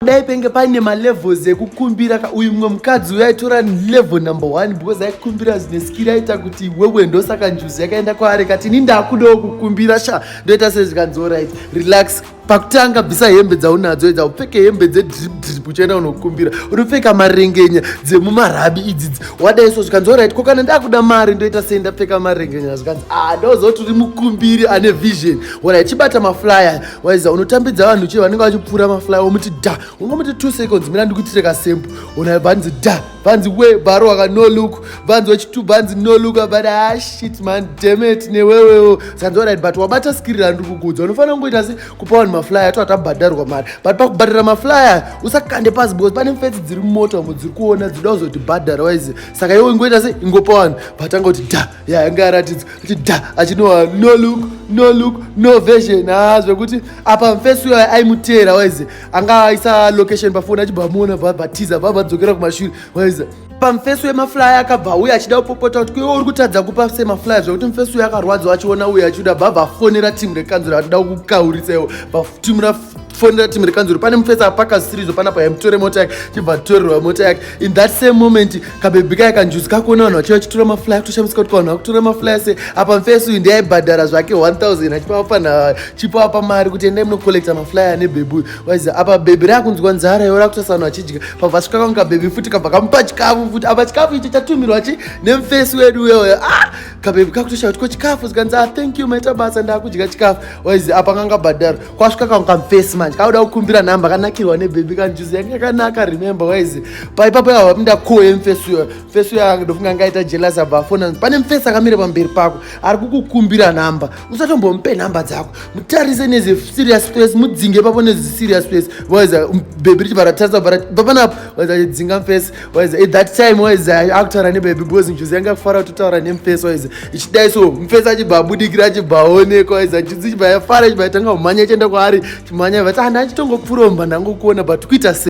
Dai penge paine malevels ekukumbira uyu mumwe mukadzi uyaitora level number 1 because aikumbira zvine skill aita kuti wewe ndosaka njuzu yakaenda kwaari kati ini ndakudawo kukumbira sha ndoita sezvikanzi alright relax pakutanga bvisa hembe dzaunadzo idza upfeke hembe dzedrip uchienda unokumbira unopfeka marengenya dzemumarabi idzidzi wadaiso zvikanzi alright ko kana ndakuda mari ndoita sei ndapfeka marengenya zvikanzi ndozoti uri mukumbiri ane vision alright chibata maflyer waiza unotambidza vanhu che vanenge vachipfuura maflyer womuti da ungomuti 2 seconds mina ndikuitire kasempo una vanzi da vanzi we baro waka no look vanzi wechitu vanzi no look but shit man damn it newewewo zvikanzi alright but wabata skill randikukudza unofanira kungoita se kupa vanhu maflyer toatabhadharwa mari but pakubhadhara maflyer usakande pasi because pane mfetsi dziri mumota umo dziri kuona dzida kuzoti bhadhara waize saka iwe ingoita se ingopa vanhu patanga kuti da yanga yaratidzwa kuti da achinowa no look no version zvekuti apa mfesi uyo aimutera waize anga aisa location pafoni achibva muona bhatiza bvadzokera kumashure waize pamfesi wemaflyer akabva uye achida kupopota kuti kwewo uri kutadza kupa semaflyer zvekuti mfesi uyo akarwadza achiona uye achida bva afonera timu rekanzuro atida kukaurisa iwo timu rafonera timu rekanzuro pane mufesi apaka sirizo panapa yamutore mota yake chibva torerwa mota yake in that same moment kabebhi kaya kanjuzi kakuona vanhu vachiva chitora maflyer kutoshamisika kuti vanhu vakutora maflyer se apa mfesi uyu ndiaibhadhara zvake 1000 achipava panhava chipava pamari kuti endai munokolekta maflyer nebebhi uyu waiza apa bebhi rakunzwa nzara iwo rakutasa vanhu vachidya pabva svika kangu kabebhi futi kabva kamupa chikafu futi apa chikafu ichi chatumirwa chi nemufesi wedu uyoyo kabebhi kakutosha kuti ko chikafu zikanzi thank you maita basa ndakudya chikafu waizi apa kangabhadhara kwasvika kangu kamufesi manje kauda kukumbira nhamba kanakirwa nebebhi kanjuzi yange yakanaka remember waizi paipapo yavapinda ko yemufesi uyo mufesi uyo ndofunga angaita jealous abva afona pane mufesi akamira pamberi pako ari kukukumbira nhamba usatombomupe nhamba dzako mutarise nezeserious place mudzinge papo nezeserious place waiza bebhi richibva ratarisa papanapo waiza chidzinga mufesi waiza at that time waiza akutaura nebebhi because njuzi yanga kufara kutotaura nemufesi waiza ichidai so mufesi achibva abudikira achibva aonekwa waiza njuzi ichibva yafara ichibva yatanga kumhanya ichienda kwaari chimhanya vati handachitongopfuromba ndangokuona but kuita sei